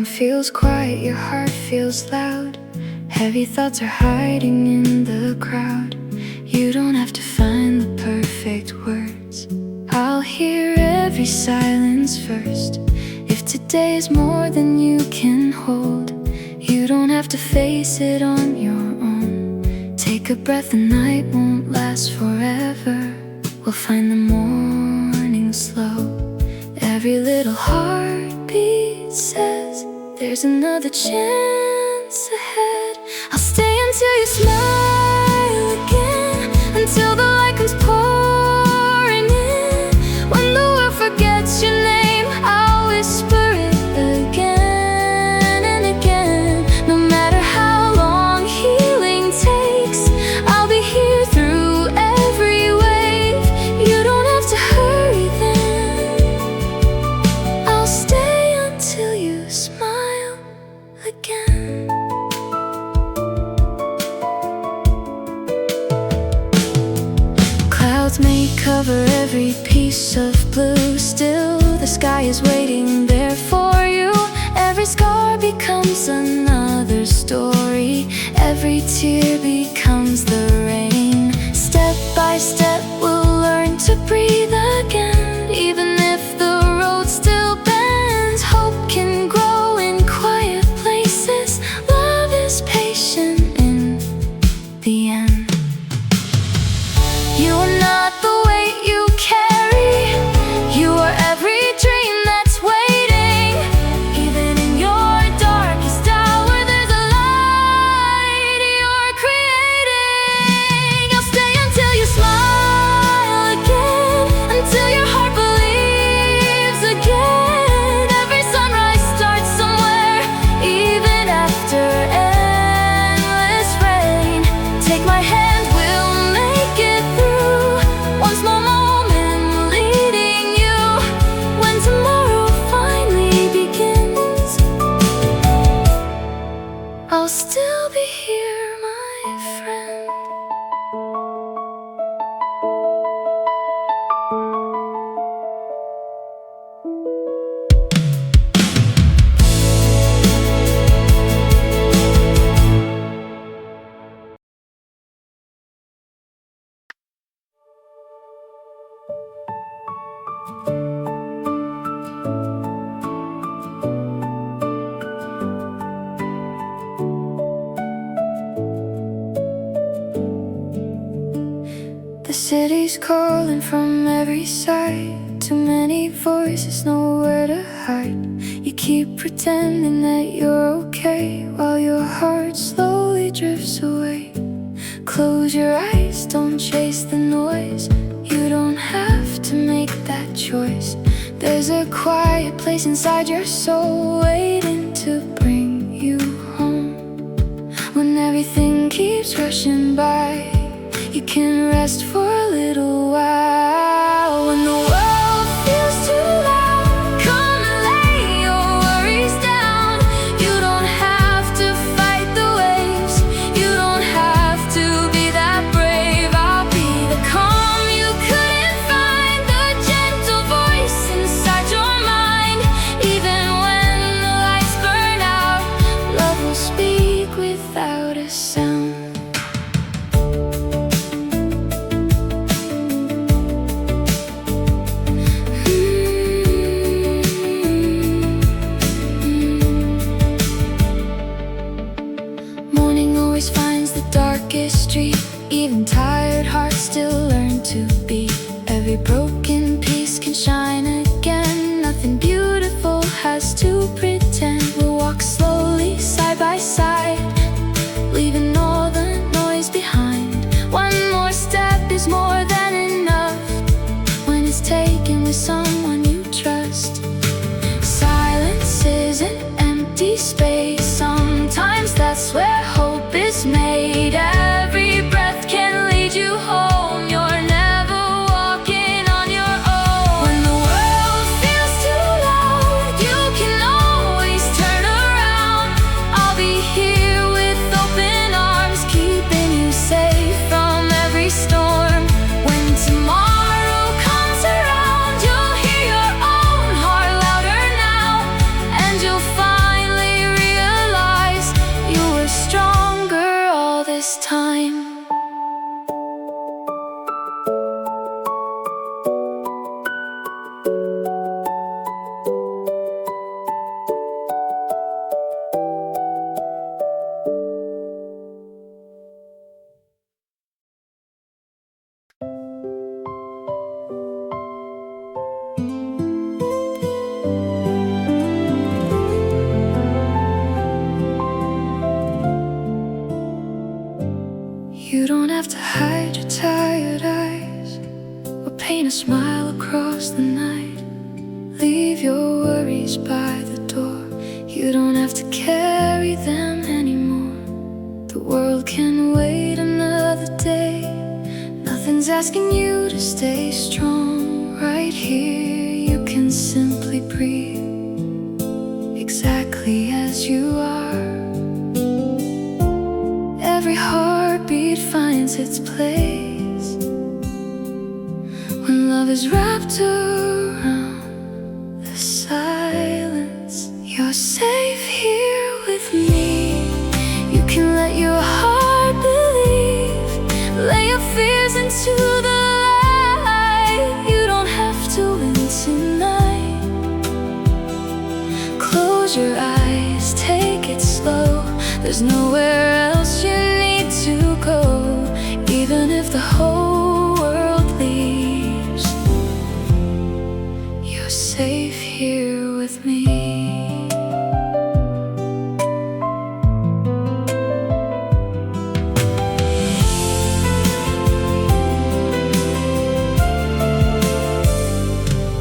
feels quiet, your heart feels loud. Heavy thoughts are hiding in the crowd. You don't have to find the perfect words. I'll hear every silence first. If today is more than you can hold, you don't have to face it on your own. Take a breath, the night won't last forever. We'll find the morning slow. Every little heartbeat says there's another chance ahead. I'll stay until you smile again, until the light comes pouring in. When the world forgets your name, I'll whisper it again and again. No matter how long healing takes, I'll be here through every wave. You don't have to hurry then. I'll stay until you smile again. Clouds may cover every piece of blue, still the sky is waiting there for you. Every scar becomes another story. Every tear becomes the rain. Step by step we'll learn to breathe again. Even if the road still bends, hope can grow in quiet places. Love is patient in the end. You are not the weight you carry. You are every dream that's waiting. Even in your darkest hour, there's a light you're creating. I'll stay until you smile again, until your heart believes again. Every sunrise starts somewhere, even after endless rain. Take my hand, we'll make it through. One small moment leading you. When tomorrow finally begins, I'll still be here, my friend. The city's calling from every side. Too many voices, nowhere to hide. You keep pretending that you're okay, while your heart slowly drifts away. Close your eyes, don't chase the noise. You don't have to make that choice. There's a quiet place inside your soul, waiting to bring you home. When everything keeps rushing by, you can rest for a little while. When the world feels too loud, come and lay your worries down. You don't have to fight the waves. You don't have to be that brave. I'll be the calm you couldn't find, the gentle voice inside your mind. Even when the lights burn out, love will speak without a sound. Morning always finds the darkest street. Even tired hearts still learn to beat. Every broken piece can shine again. Nothing beautiful has to pretend. We'll walk slowly side by side, leaving all the noise behind. One more step is more than enough when it's taken with someone you trust. Silence is an empty space. Sometimes that's where hope is made. Every breath can lead you home. You're never walking on your own. When the world feels too loud, you can always turn around. I'll be here with open arms, keeping you safe from every storm. When tomorrow comes around, you'll hear your own heart louder now, and you'll finally have to hide your tired eyes or paint a smile across the night. Leave your worries by the door. You don't have to carry them anymore. The world can wait another day. Nothing's asking you to stay strong. Right here you can simply breathe, exactly as you are. Every heartbeat finds its place when love is wrapped around the silence. You're safe here with me. You can let your heart believe. Lay your fears into the light. You don't have to win tonight. Close your eyes, take it slow. There's nowhere else you need to go. Even if the whole world leaves, you're safe here with me.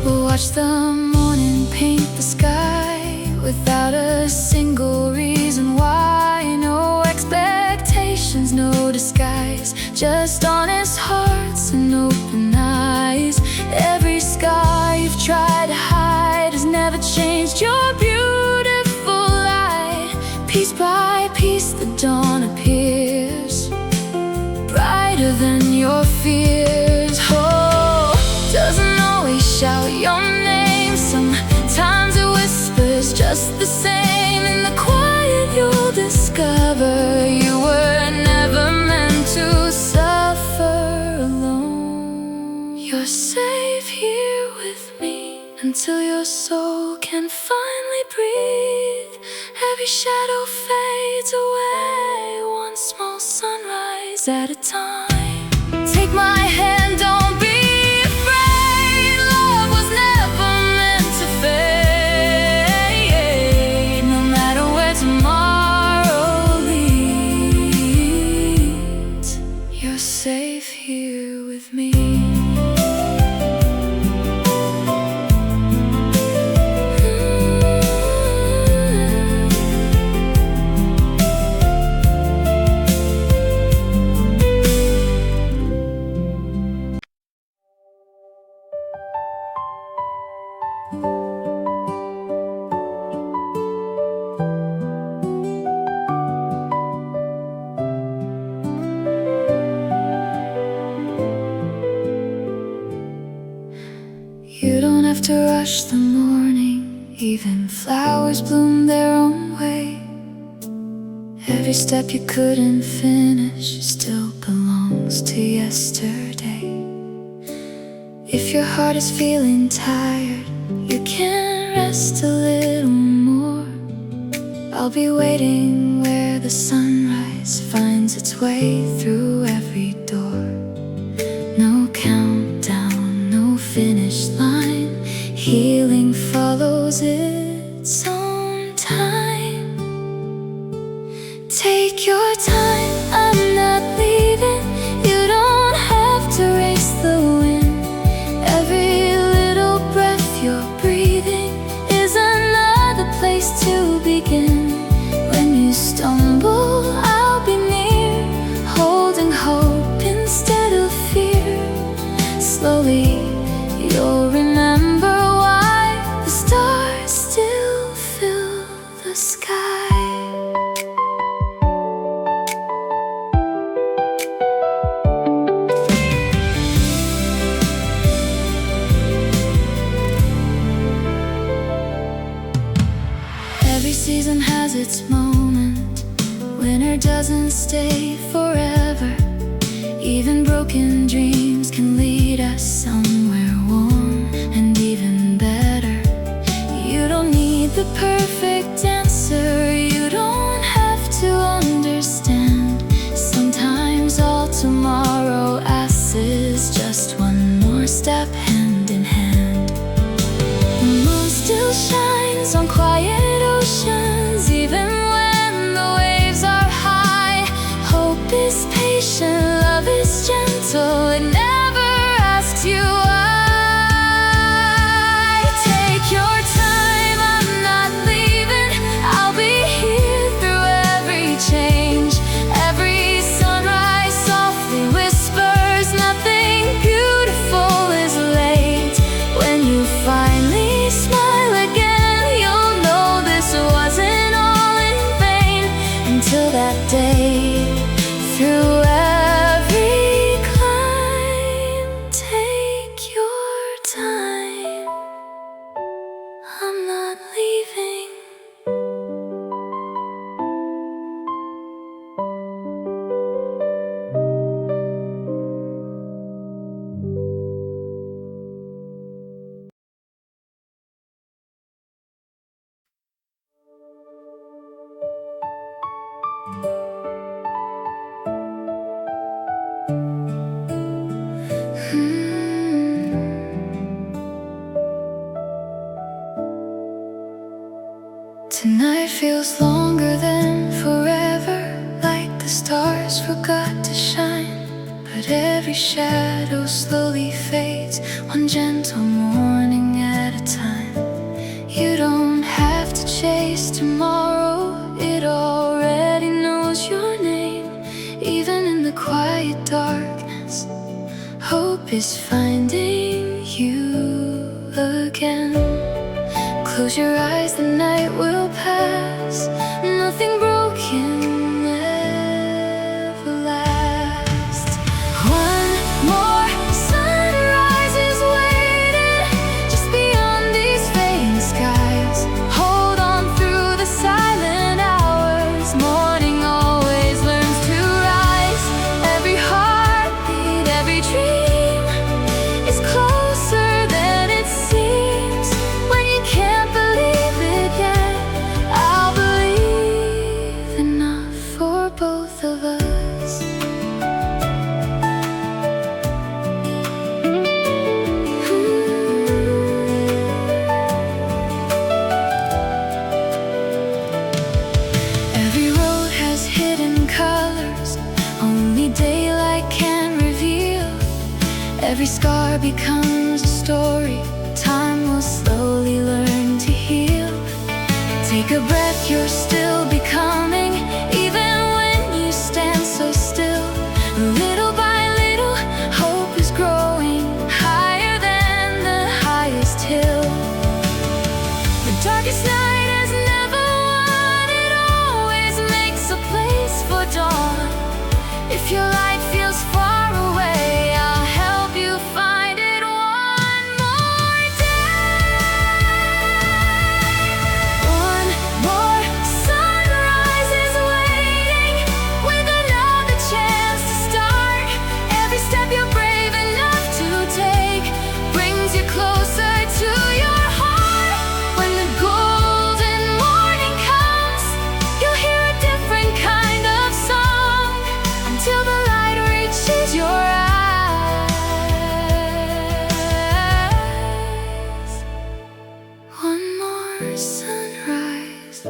We'll watch the morning paint the sky without a single reason why. No expectations, no disguise, just honest hearts and open eyes. Every scar you've tried to hide has never changed your beautiful light. Piece by piece the dawn appears, brighter than your fears. Oh, doesn't always shout your name. Sometimes it whispers just the same. In the quiet you'll discover you were never meant to suffer alone. You're safe here with me until your soul can finally breathe. Every shadow fades away, one small sunrise at a time. Take my hand, don't be afraid. Love was never meant to fade. No matter where tomorrow leads, you're safe here with me. You don't have to rush the morning. Even flowers bloom their own way. Every step you couldn't finish still belongs to yesterday. If your heart is feeling tired, you can rest a little more. I'll be waiting where the sunrise finds its way through every door. No countdown, no finish line. Healing follows its own time. Take your time, I'm not leaving. You don't have to race the wind. Every little breath you're breathing is another place to begin. When you stumble, I'll be near, holding hope instead of fear. Slowly, you'll remember why the stars still fill the sky. Every season has its moment. Winter doesn't stay forever. Even broken dreams can lead us somewhere warm and even better. You don't need the perfect answer. You don't have to understand. Sometimes all tomorrow asks is just one more step hand in hand. The moon still shines on quiet oceans, even when the waves are high. Hope is patient, love is Tonight feels longer than forever, like the stars forgot to shine. But every shadow slowly fades, one gentle morning at a time. You don't have to chase tomorrow, it already knows your name. Even in the quiet darkness, hope is finding you again. Close your eyes, the night will pass. Nothing broken ever lasts. One more sunrise is waiting just beyond these fading skies. Hold on through the silent hours. Morning always learns to rise. Every heartbeat, every dream is closer than it seems. When you can't believe it yet, I'll believe enough for both of us. Every road has hidden colors only daylight can reveal. Every scar becomes a story time will slowly learn to heal. Take a breath, you're still becoming, even when you stand so still. Little by little, hope is growing higher than the highest hill. The darkest night has never won, it always makes a place for dawn. If your light feels far away, I'll help you find it one more day. One more sunrise is waiting with another chance to start. Every step you're brave enough to take brings you closer to your heart. When the golden morning comes, you'll hear a different kind of song until the light reaches your eyes. One more sunrise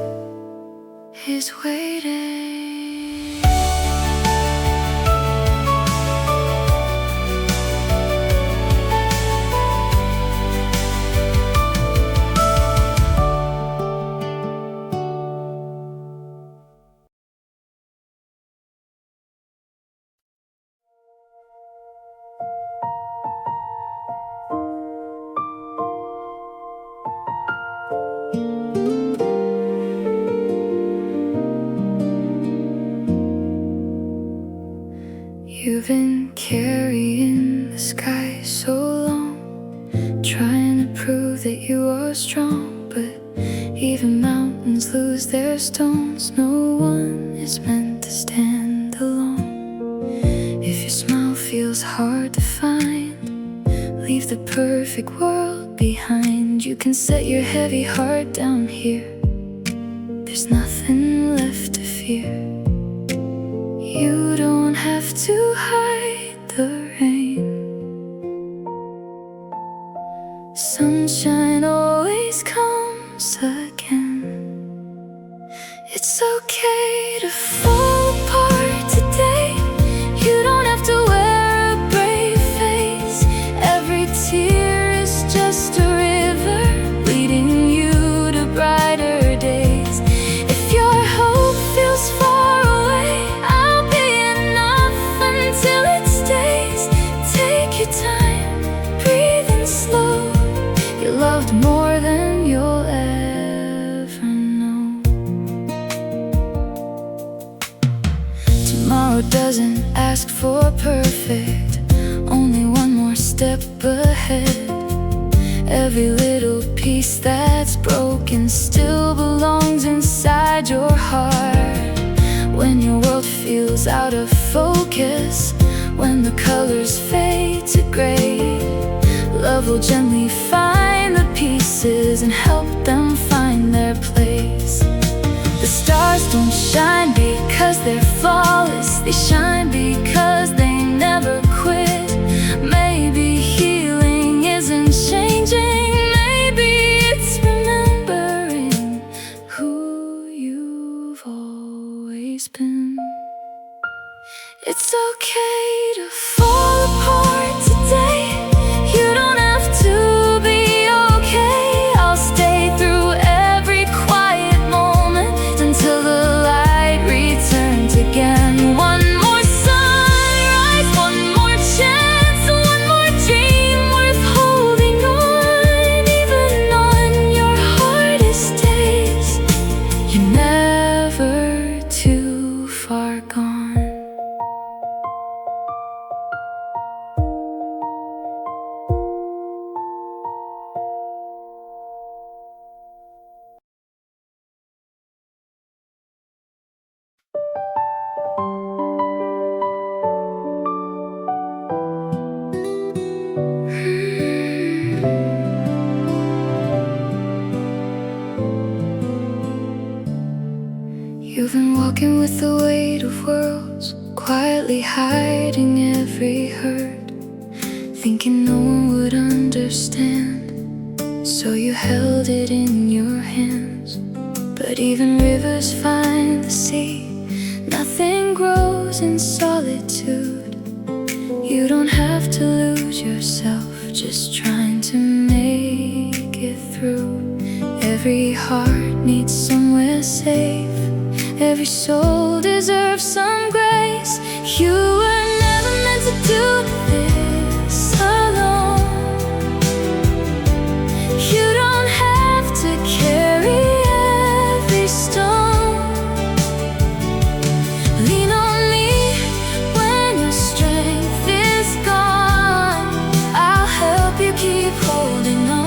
is waiting. You've been carrying the sky so long, trying to prove that you are strong. But even mountains lose their stones. No one is meant to stand alone. If your smile feels hard to find, leave the perfect world behind. You can set your heavy heart down here. There's nothing left to fear. You don't have to hide the rain. Sunshine always comes again. It's okay to fall apart today. You don't have to wear a brave face. Every tear is just a river leading you to brighter days. If your hope feels far away, I'll be enough until it stays. Take your time, breathing slow. You're loved more than you'll ever know. Tomorrow doesn't ask for perfect, only one more step ahead. Every little piece that's broken still belongs inside your heart. When your world feels out of focus, when the colors fade to gray, love will gently find the pieces and help them find their place. The stars don't shine because they're flawless, they shine because they never quit. Maybe healing isn't changing, maybe it's remembering who you've always been. It's okay to fall apart today. You don't have to be okay. I'll stay through every quiet moment until the light returns again. One more sunrise, one more chance, one more dream worth holding on. Even on your hardest days, you're never too far gone. You've been walking with the weight of worlds, quietly hiding every hurt, thinking no one would understand, so you held it in your hands. But even rivers find the sea, nothing grows in solitude. You don't have to lose yourself, just trying to make it through. Every heart needs somewhere safe, every soul deserves some grace. You were never meant to do this alone. You don't have to carry every stone. Lean on me when your strength is gone. I'll help you keep holding on.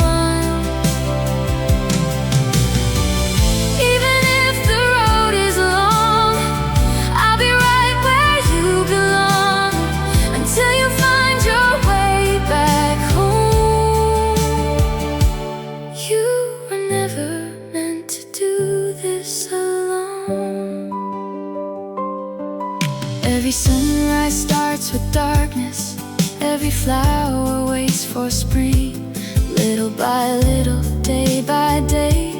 Every sunrise starts with darkness, every flower waits for spring. Little by little, day by day,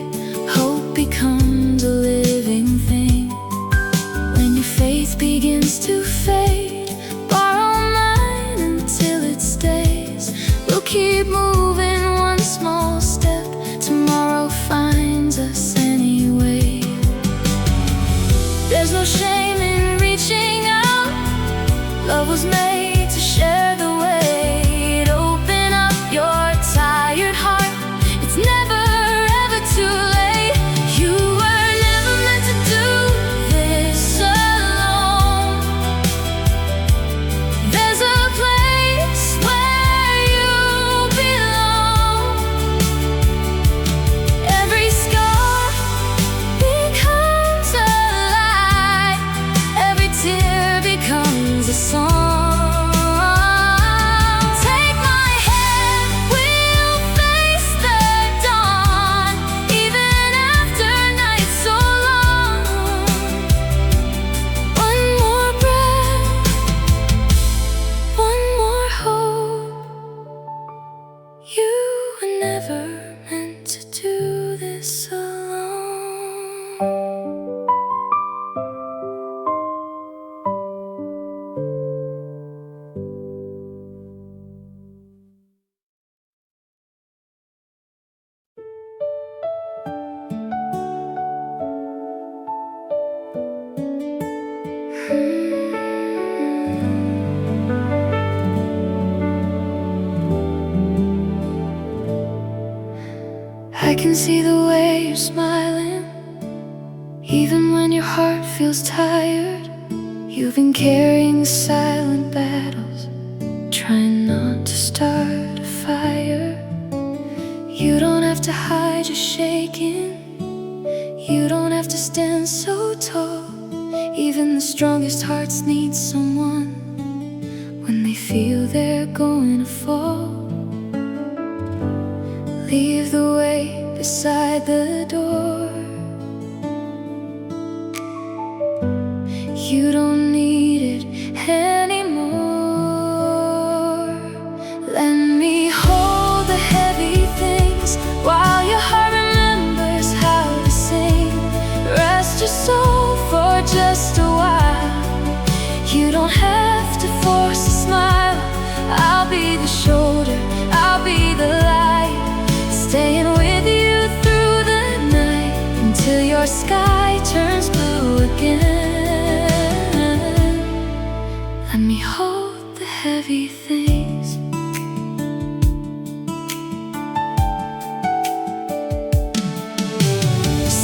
hope becomes a living thing. When your faith begins to fade, borrow mine until it stays. We'll keep moving one small step, tomorrow finds us anyway. There's no shame in reaching out. Love was made to share the weight. Open up your tired heart, it's never ever too late. You were never meant to do this alone. There's a place where you belong. Every scar becomes a light, every tear becomes a song. Take my hand, we'll face the dawn, even after nights so long. One more breath, one more hope. You were never meant to do this alone. I can see the way you're smiling, even when your heart feels tired. You've been carrying silent battles, trying not to start a fire. You don't have to hide your shaking, you don't have to stand so tall. Even the strongest hearts need someone when they feel they're going to fall. Leave the weight beside the door. You don't need it anymore. Let me hold the heavy things while your heart remembers how to sing. Rest your soul for just a while. You don't have to force a smile. I'll be the shoulder, I'll be the light, staying with you through the night until your sky turns blue again. Let me hold the heavy things.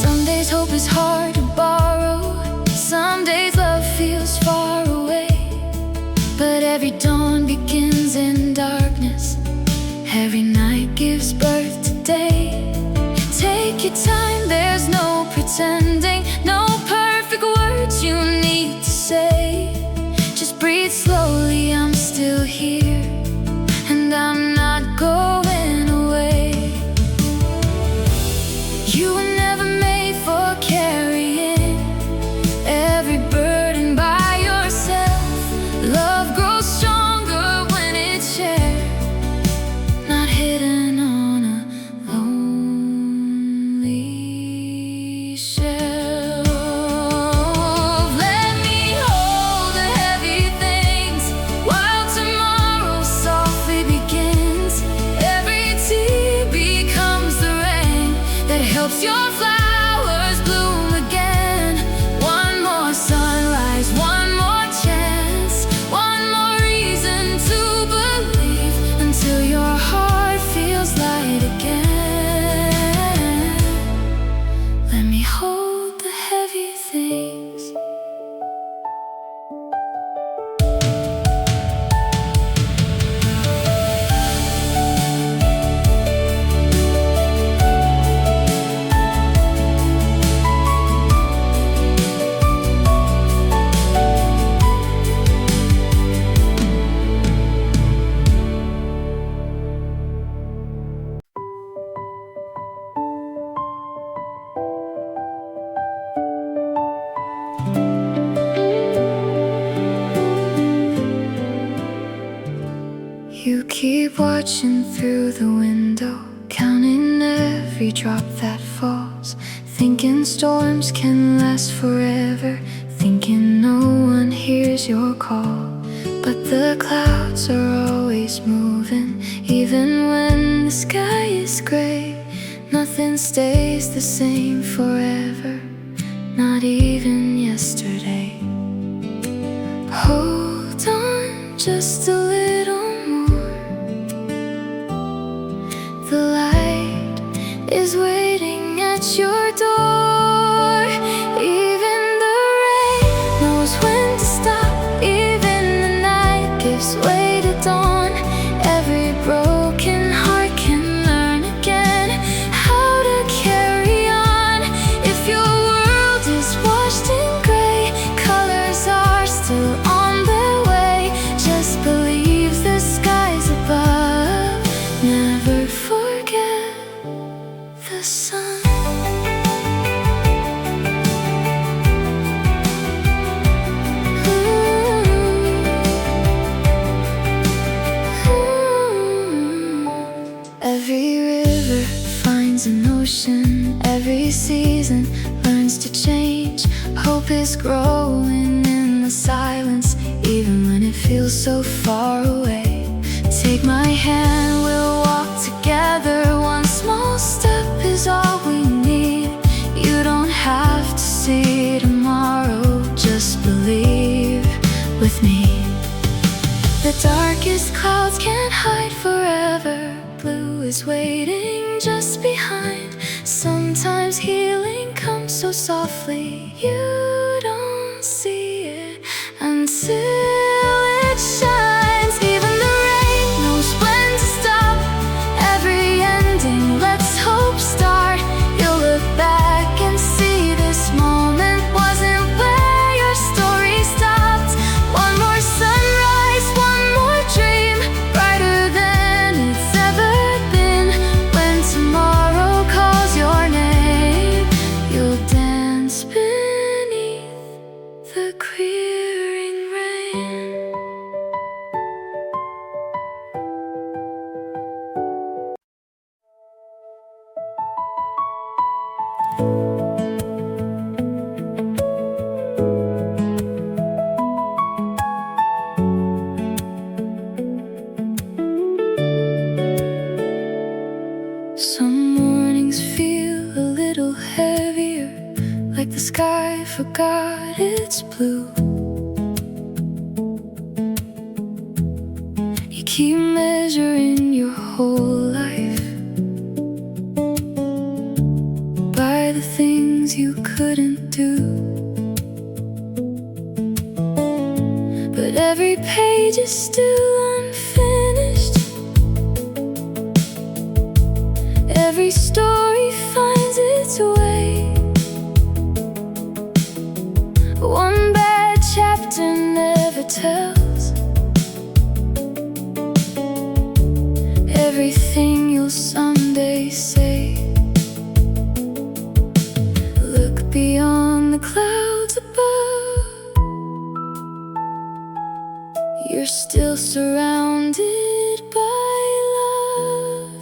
Some days hope is hard to borrow, some days love feels far away. But every dawn begins in darkness, every night gives birth to day. Take your time, there's no pretending, no perfect words you need to say. Just breathe slowly, I'm still here, and I'm not going away. You were never made for carrying every burden by yourself. Love grows stronger when it's shared, not hidden on a lonely shelf. Let me hold the heavy things while tomorrow softly begins. Every tear becomes the rain that helps your flowers bloom again. One more sunrise, one more chance, one more reason to believe until your heart feels light again. Let me hold the heavy things. You keep watching through the window, counting every drop that falls, thinking storms can last forever, thinking no one hears your call. But the clouds are always moving, even when the sky is gray. Nothing stays the same forever, not even yesterday. Hold on just a little more. The light is waiting at your door. Even the rain knows when to stop. Even the night gives way to dawn. Every broken heart can learn again how to carry on. If your world is washed in gray, colors are still on their way. Just believe the skies above, never forget the sun. Every river finds an ocean, every season learns to change. Hope is growing in the silence, even when it feels so far away. Take my hand, we'll walk together. One small step is all we need. You don't have to see tomorrow, just believe with me. The darkest clouds can't hide forever. Blue is waiting just behind. Sometimes healing comes so softly, you don't see it until it shines. Even the rain knows when to stop. Every ending lets hope start. You'll look back and see this moment wasn't where your story stopped. One more sunrise, one more dream, brighter than it's ever been. When tomorrow calls your name, you'll dance beneath the creek. The sky forgot its blue. You keep measuring your whole life by the things you couldn't do. But every page is still unfinished. Every story finds its way. One bad chapter never tells everything you'll someday say. Look beyond the clouds above. You're still surrounded by love.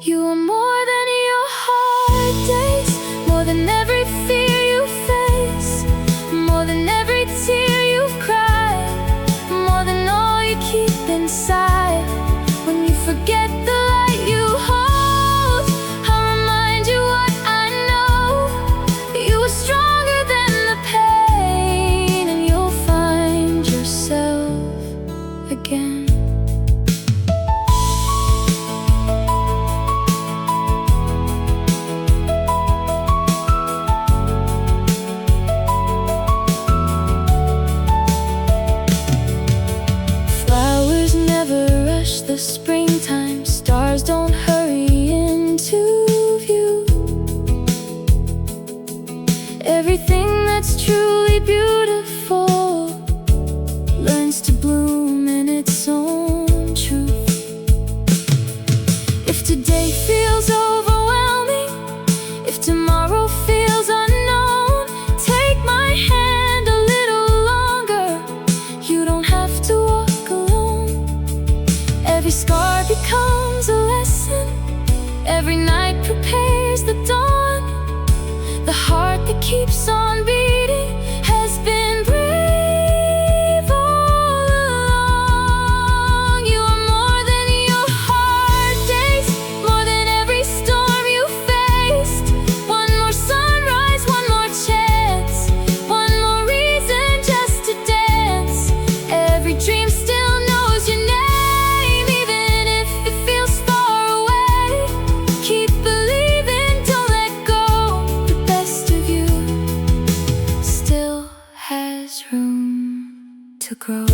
You are more than your hard days, more than every fear you face, more than every tear you've cried, more than all you keep inside. When you forget the light you hold, I'll remind you what I know. You are stronger than the pain, and you'll find yourself again. Flowers never rush the springtime. Stars don't hurry into view. Everything that's truly beautiful learns to bloom in its own truth. If today feels overwhelming, if tomorrow feels unknown, take my hand a little longer. You don't have to walk alone. Every scar becomes a lesson. Every night prepares the dawn. The heart that keeps on beating has been brave all along. You are more than your hard days, more than every storm you faced. One more sunrise, one more chance, one more reason just to dance. Every dream still knows your name, even if it feels far away. Keep believing, don't let go. The best of you still has room to grow.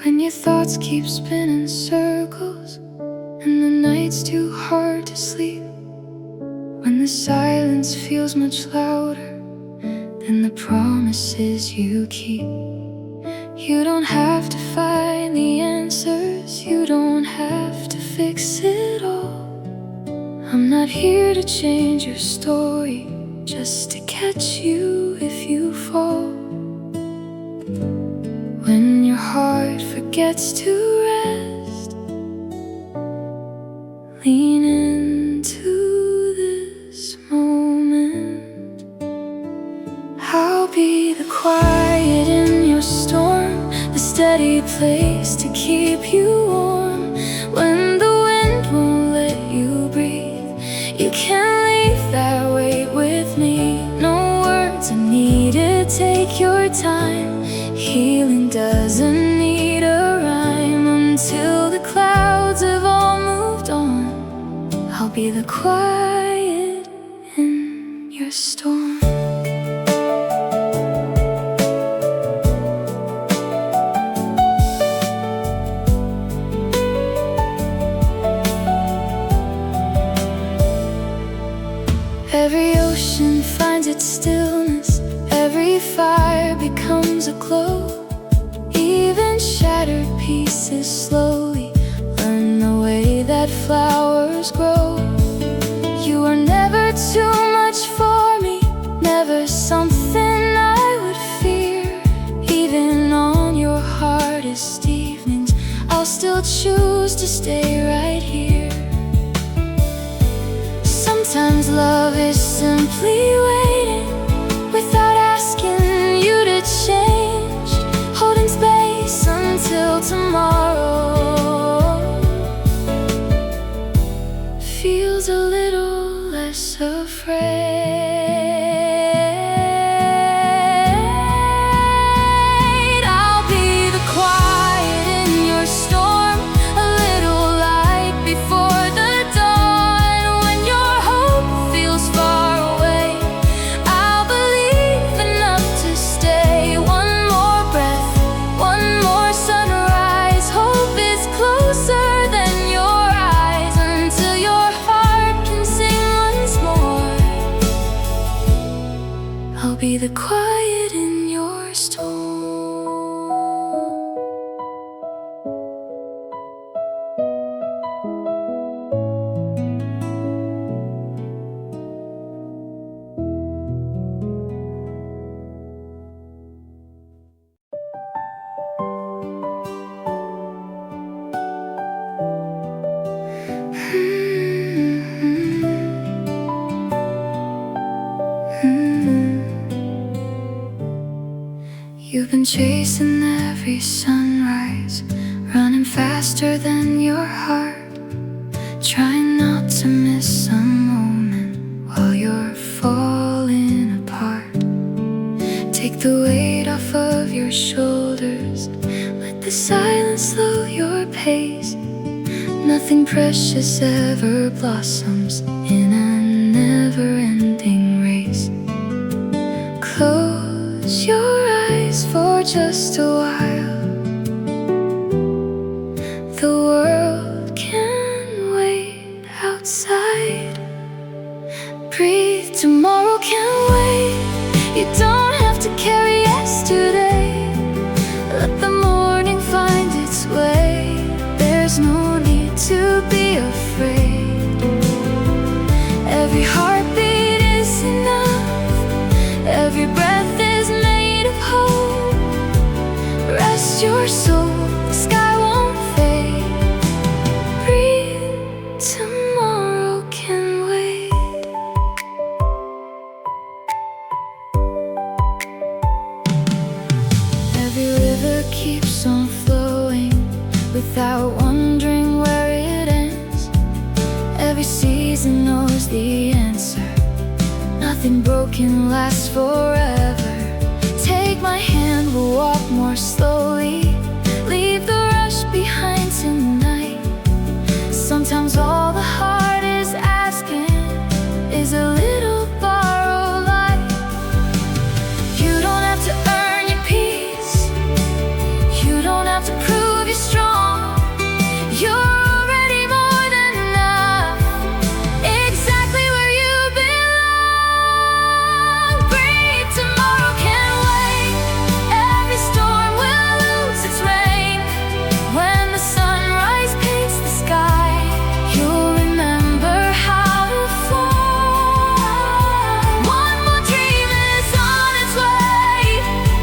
When your thoughts keep spinning circles and the night's too hard to sleep, when the silence feels much louder than the promises you keep, you don't have to find the answers, you don't have to fix it all. I'm not here to change your story, just to catch you if you fall. When your heart forgets to rest, lean into this moment. I'll be the quiet in your storm, the steady place to keep you warm. When the wind won't let you breathe, you can leave that weight with me. No words are needed, take your time. Healing doesn't need a rhyme. Until the clouds have all moved on, I'll be the quiet in your storm. Every ocean finds its stillness, every fire becomes a glow. Even shattered pieces slowly learn the way that flowers grow. You are never too much for me, never something stay right here. Sometimes love is simply waiting without asking you to change, holding space until tomorrow feels a little less afraid. I'll be the quiet in your storm, a little light before the dawn. When your hope feels far away, I'll believe enough to stay. One more breath, one more sunrise. Hope is closer than your eyes, until your heart can sing once more. I'll be the quiet in your storm. You've been chasing every sunrise, running faster than your heart, trying not to miss a moment while you're falling apart. Take the weight off of your shoulders, let the silence slow your pace. Nothing precious ever blossoms in a never-ending race. Close your eyes for just a while. The world can wait outside. Breathe, tomorrow can wait. You don't have to carry yesterday. Let the morning find its way. There's no need to be afraid. Every heartbeat is enough. Every breath is made of hope. Rest your soul, the sky won't fade. Breathe, tomorrow can wait. Every river keeps on flowing without wondering where it ends. Every season knows the answer. Nothing broken lasts forever. Take my hand, we'll walk more slowly. Leave the rush behind tonight. Sometimes all the heart is asking is a little borrowed light. You don't have to earn your peace. You don't have to prove you're strong. You're already more than enough, exactly where you belong. Breathe, tomorrow can wait. Every storm will lose its rain. When the sunrise paints the sky, you'll remember how to fly. One more dream is on its way.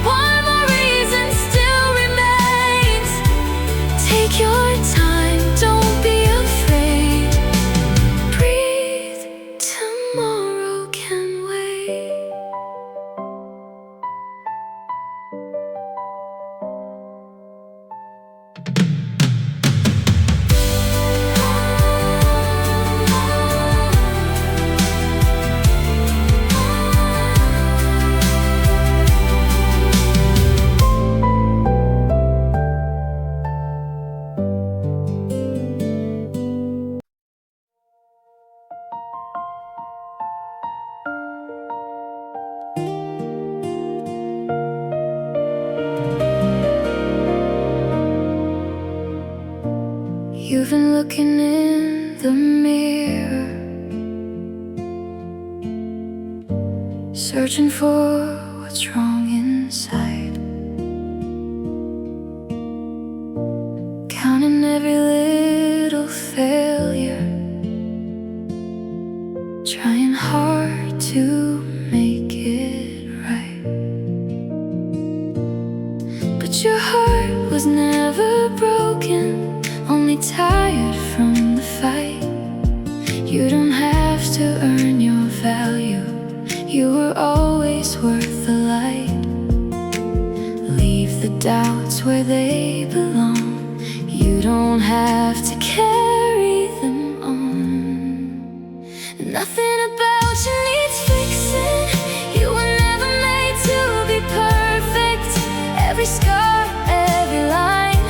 One more reason still remains. Take your time, don't be afraid. Breathe, tomorrow can wait. You've been looking in the mirror, searching for what's wrong inside, counting every little failure, trying hard to make it right. But your heart was never broken, only tired from the fight. You don't have to earn your value. You were always worth the light. Leave the doubts where they belong. You don't have to carry them on. Nothing about you needs fixing. You were never made to be perfect. Every scar, every line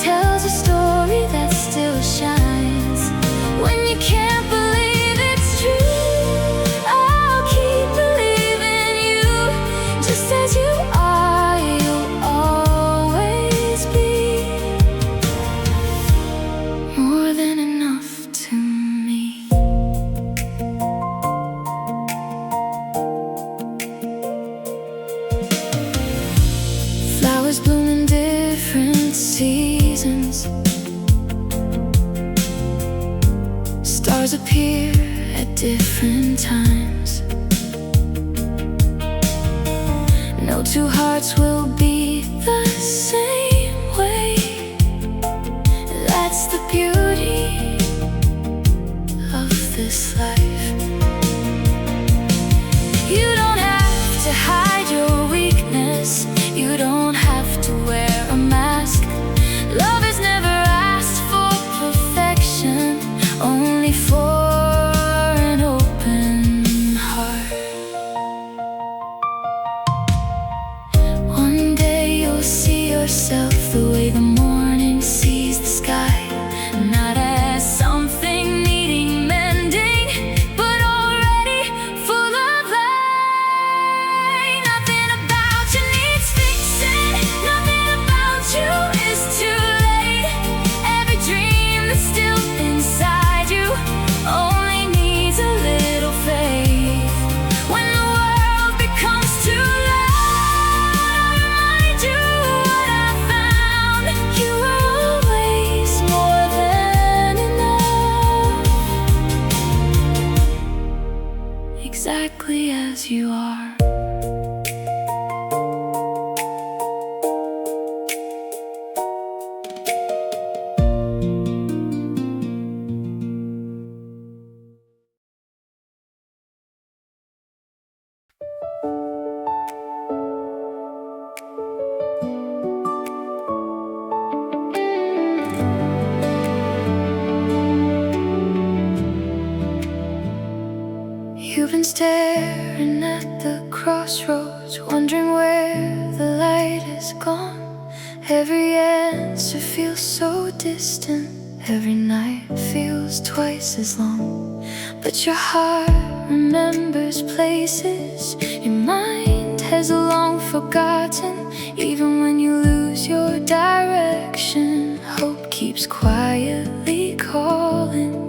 tells a story that still shines. When you can't believe it's true, I'll keep believing you. Just as you are, you'll always be more than enough to me. Flowers bloom in different seasons. Stars appear at different times. No two hearts will be the same way. That's the beauty of this life. You don't have to hide your weakness. You don't have to wear a mask. Love is never asked for perfection, only for an open heart. One day you'll see yourself the way the morning sees the sky. Not as something needing mending, but already full of light. Nothing about you needs fixing. Nothing about you is too late. Every dream that's still inside you only needs a little faith. When the world becomes too loud, I'll remind you what I found. You are always more than enough, exactly as you are. You've been staring at the crossroads, wondering where the light is gone. Every answer feels so distant. Every night feels twice as long. But your heart remembers places your mind has long forgotten. Even when you lose your direction, hope keeps quietly calling.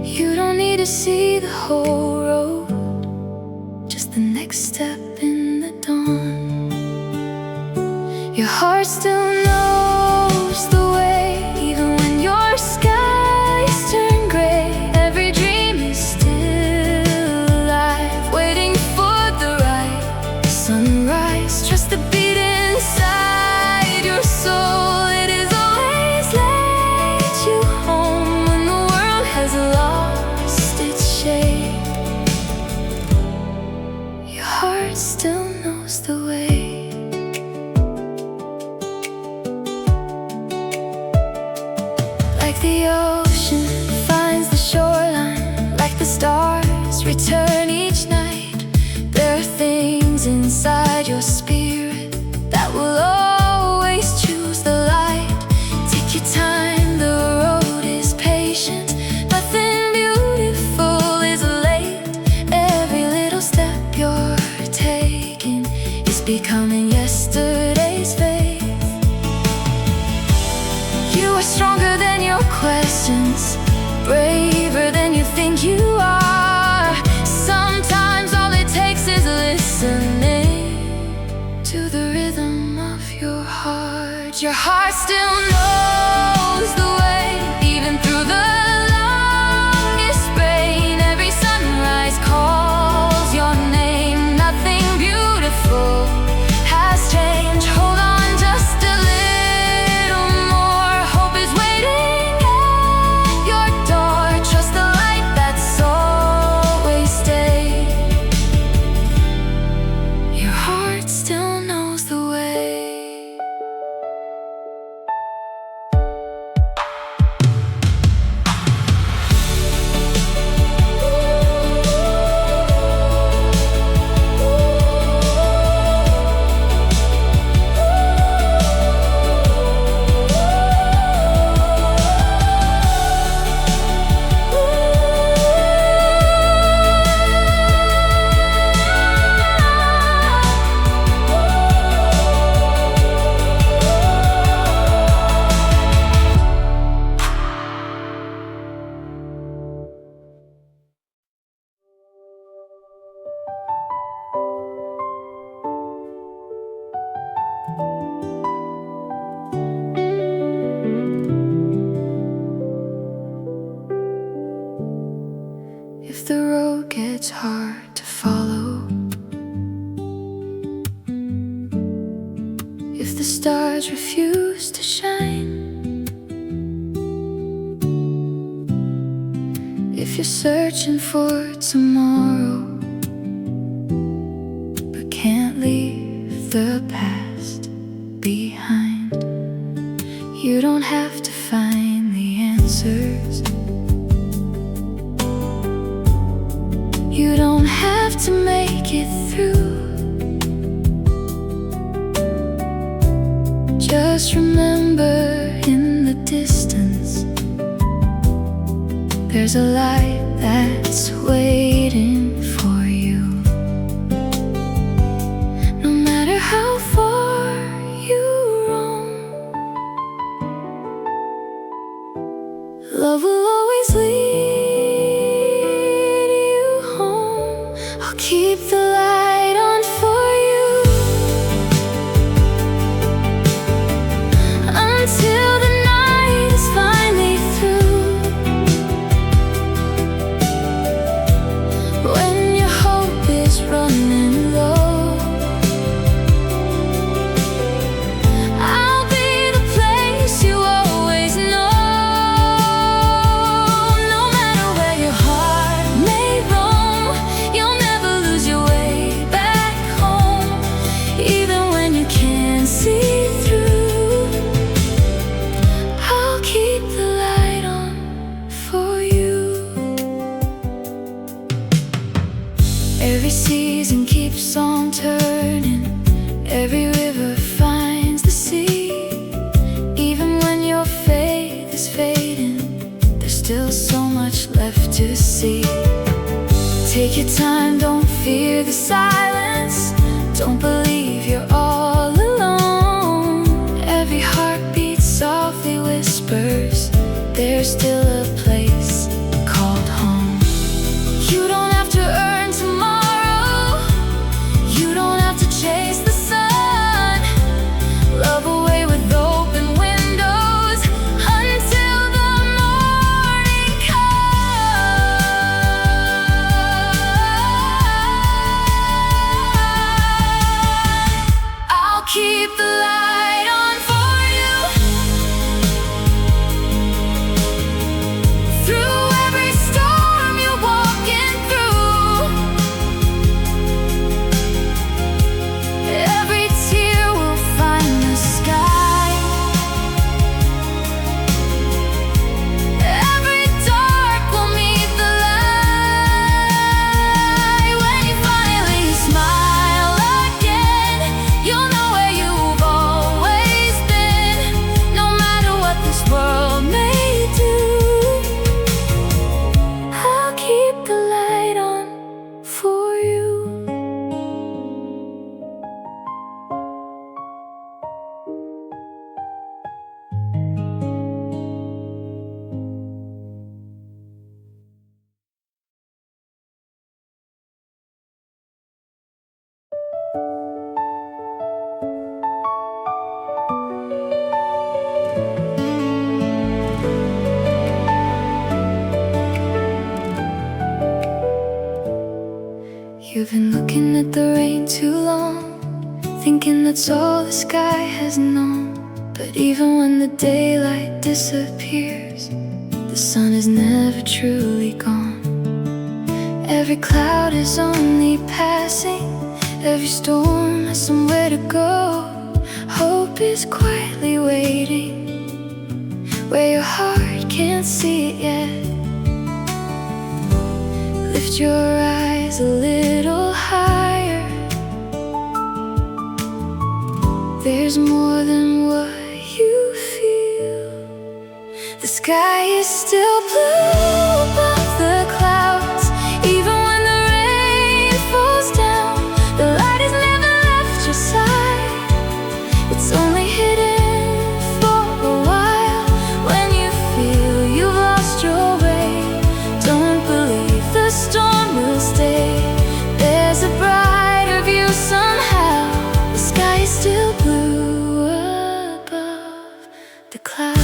You don't need to see the whole road, just the next step in the dawn. Your heart still knows the way, even when your skies turn gray. Every dream is still alive, waiting for the right sunrise. Trust the beat inside your soul. It is always led you home when the world has lost its shape. Your heart still knows the way. Like the ocean finds the shoreline, like the stars return each night. There are things inside your spirit that will always choose the light. Take your time, the road is patient. Nothing beautiful is late. Every little step you're taking is becoming yesterday's faith. You are stronger than your questions, braver than you think you are. Sometimes all it takes is listening to the rhythm of your heart. Your heart still knows the way, even through the longest rain. Every sunrise calls your name. Nothing beautiful has changed. Hold on just a little more. stars refuse to shine. If you're searching for tomorrow but can't leave the past behind, you don't have to find the answers. You don't have to make it through. Just remember, in the distance there's a light that's waiting for you. No matter how far you roam, love will always lead you home. I'll keep the light on for you until the night is finally through. When your hope is running low, I'll be the place you always know. No matter where your heart may roam, you'll never lose your way back home. Even when you can't see through, I'll keep the light on for you. Every season keeps on turning, every river finds the sea. Even when your faith is fading, there's still so much left to see. Take your time, don't fear the silence. Don't believe you're all alone. Every heartbeat softly whispers, there's still a place called home. You don't have to earn tomorrow. You don't have to chase the sun. Love away with open windows until the morning comes. I'll keep the light on for you through every storm you're walking through. Every tear will find the sky. Every dark will meet the light. When you finally smile again, you'll know where you've always been. No matter what this world may do, I'll keep the light on for you. You've been looking at the rain too long, thinking that's all the sky has known. But even when the daylight disappears, the sun is never truly gone. Every cloud is only passing, every storm has somewhere to go. Hope is quietly waiting where your heart can't see it yet. Lift your eyes a little higher. There's more than what you feel. The sky is still blue above the clouds. Even when the rain falls down, the light has never left your side. It's only hidden for a while. When you feel you've lost your way, don't believe the storm will stay. There's a brighter view somehow. The sky is still blue above the clouds.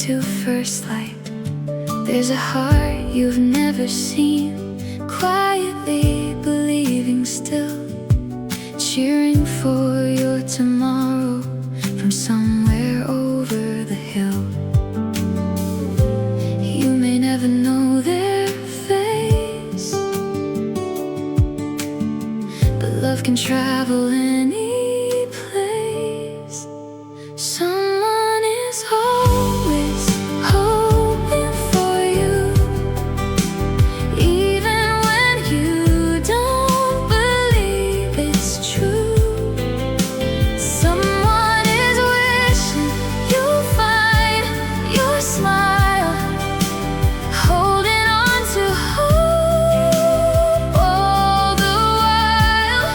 to first light. There's a heart you've never seen, quietly believing still, cheering for your tomorrow from somewhere over the hill. You may never know their face, but love can travel any place. Someone is always hoping for you, even when you don't believe it's true. Someone is wishing you'll find your smile, holding on to hope all the while.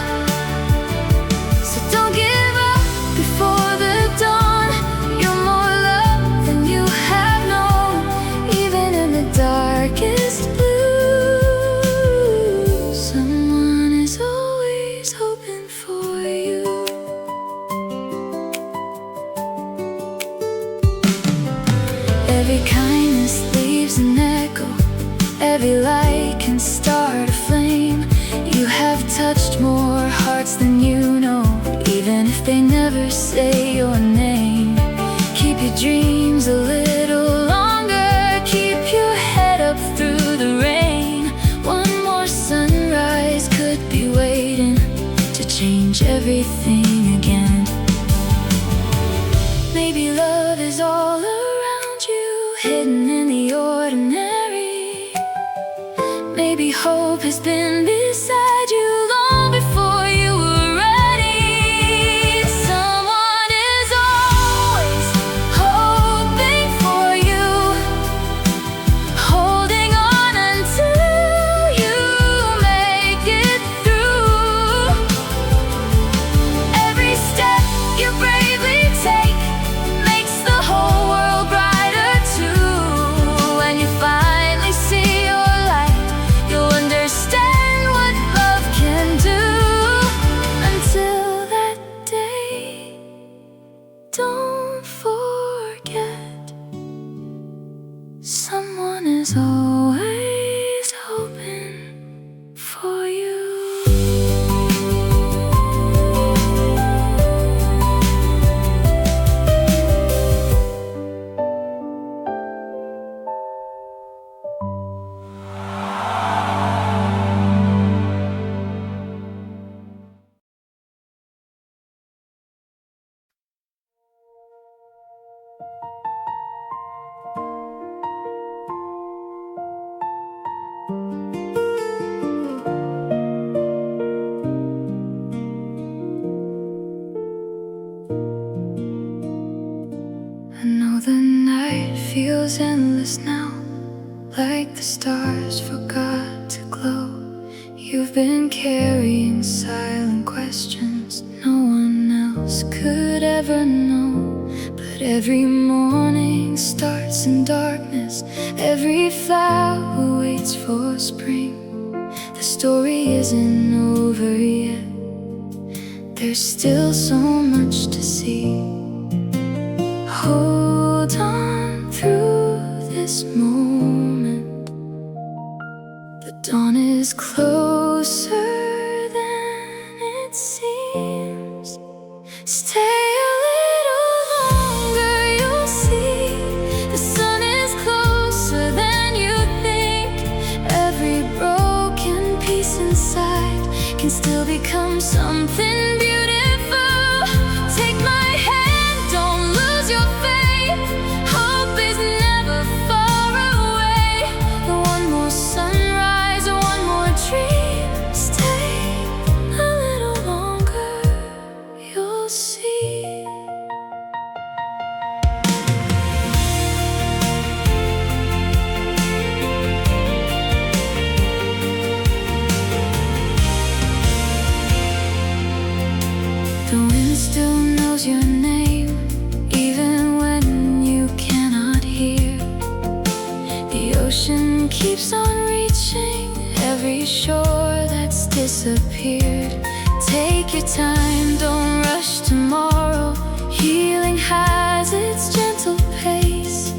So don't give up before the dawn. You're more love than you have known, even in the darkest blue. Someone is always hoping for you. Every kindness leaves an echo, every light can start a flame. You have touched more hearts than you know, even if they never say your name. Keep your dreams a little longer, keep your head up through the rain. One more sunrise could be waiting to change everything again. Maybe love is all around you, hidden in the ordinary. Maybe hope has been beside you long before you were ready. Someone is always hoping for you, holding on until you make it through. Every step you bravely take makes the whole world brighter too. When you finally see your light, you'll understand what love can do. Until that day, don't forget, someone is always hoping for you. I know the night feels endless now, like the stars forgot to glow. You've been carrying silent questions no one else could ever know. But every morning starts in darkness, every flower waits for spring. The story isn't over yet, there's still so much to see. Hold on through this moment, the dawn is closer than it seems. Stay a little longer, you'll see the sun is closer than you think. Every broken piece inside can still become something beautiful. Take my hand, don't lose your faith. Hope is never far away. One more sunrise, one more dream. Stay a little longer, you'll see. The wind still knows your name, even when you cannot hear. The ocean keeps on reaching every shore that's disappeared. Take your time, don't rush tomorrow. Healing has its gentle pace.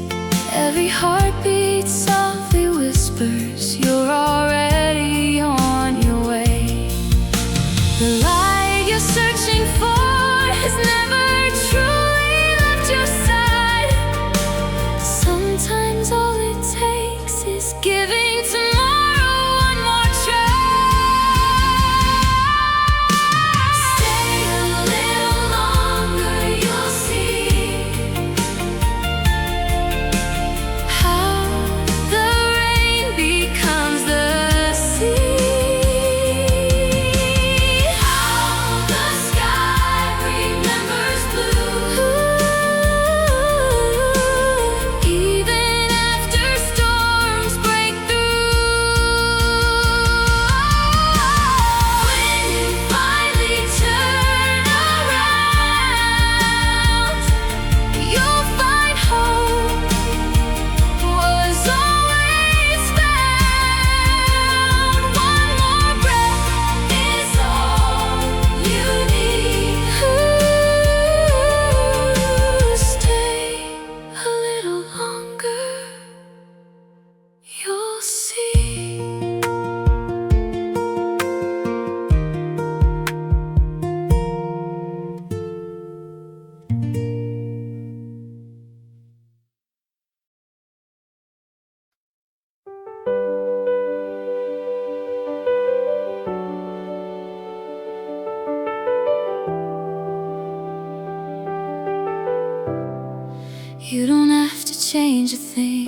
You don't have to change a thing.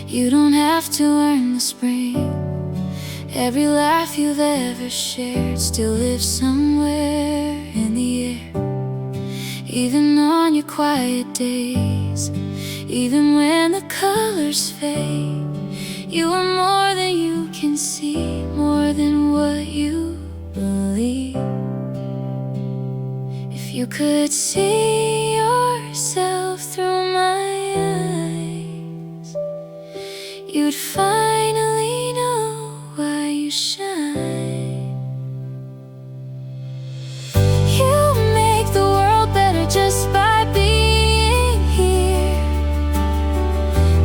You don't have to earn the spring. Every laugh you've ever shared still lives somewhere in the air. Even on your quiet days, even when the colors fade, you are more than you can see, more than what you believe. If you could see yourself through my eyes, you'd finally know why you shine. You make the world better just by being here.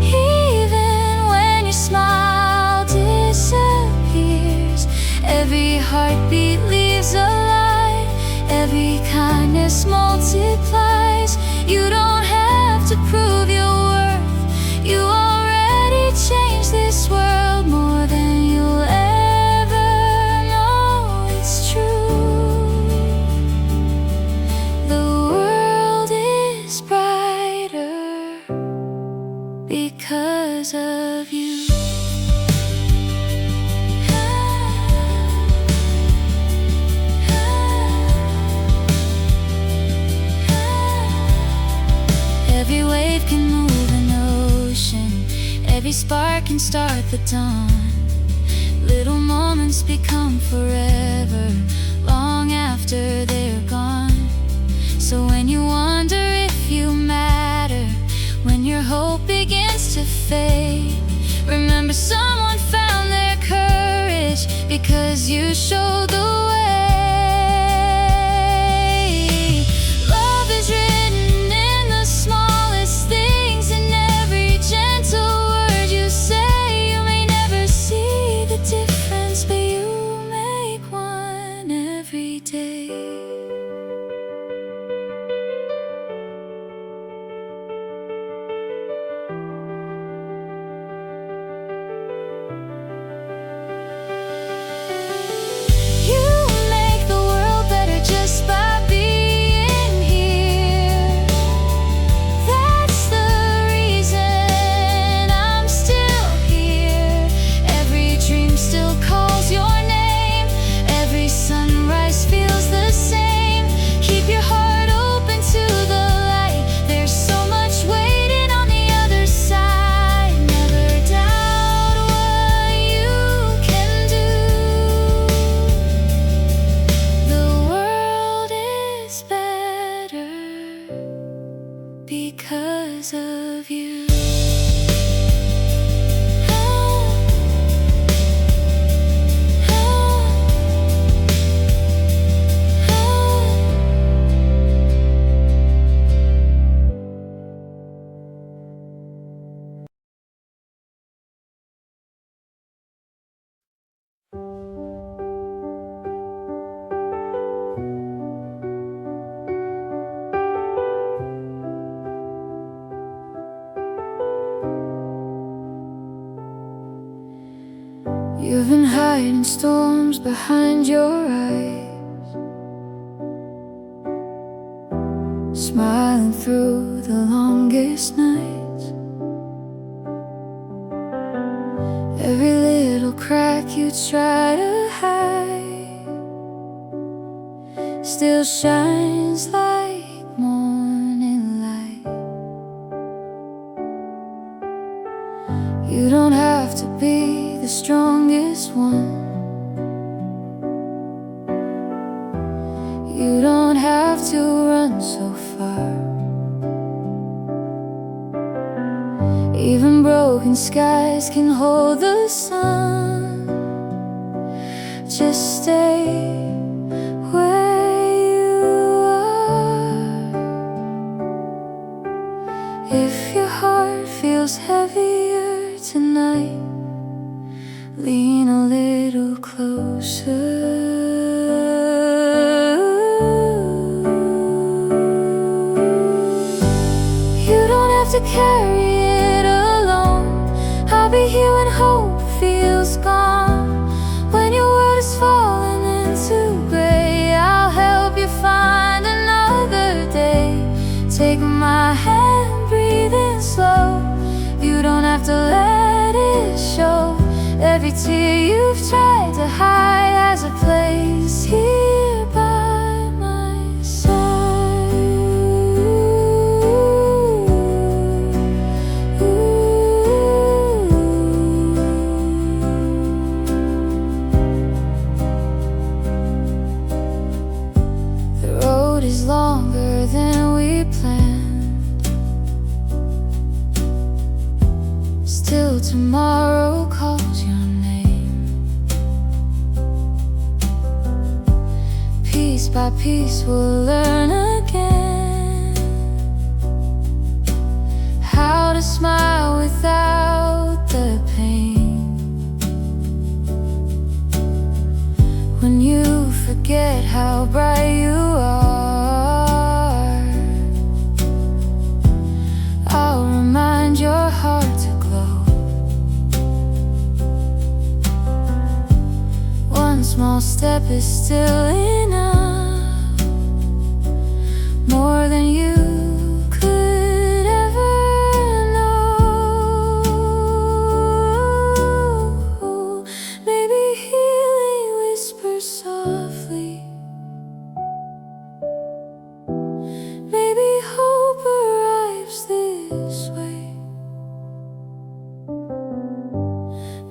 Even when your smile disappears, every heartbeat leaves a light, every kindness multiplies. You don't have to prove your worth. You already changed this world more than you'll ever know. It's true. The world is brighter because of you. Every wave can move an ocean, every spark can start the dawn. Little moments become forever, long after they're gone. So when you wonder if you matter, when your hope begins to fade, remember someone found their courage because you showed the way. Love is written in the smallest things, in every gentle word you say. You may never see the difference, but you make one every day. You make the world better just by being here. That's the reason I'm still here. Every dream still calls your name, every sunrise feels the same. Keep your heart open to the light, there's so much waiting on the other side. Never doubt what you can do. The world is better because of you. You've been hiding storms behind your eyes, smiling through the longest nights. Every little crack you try to hide still shines like morning light. You don't have to be the strongest one. You don't have to run so far. Even broken skies can hold the sun. Just stay where you are. If your heart feels heavier tonight, lean a little closer. You don't have to carry it alone. I'll be here when hope feels gone. When your world is falling into gray, I'll help you find another day. Take my hand, breathe breathing slow. You don't have to let it show. Every tear you've tried to hide has a place here by my side. The road is longer than we planned. Still tomorrow calls your name. Piece by piece we'll learn again how to smile without the pain. When you forget how bright you are, I'll remind your heart to glow. One small step is still enough, more than you could ever know. Maybe healing whispers softly. Maybe hope arrives this way.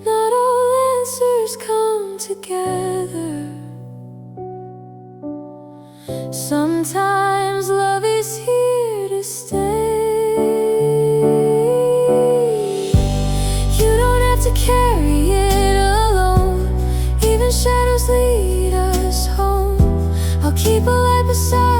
Not all answers come together. Sometimes love is here to stay. You don't have to carry it alone. Even shadows lead us home. I'll keep a light beside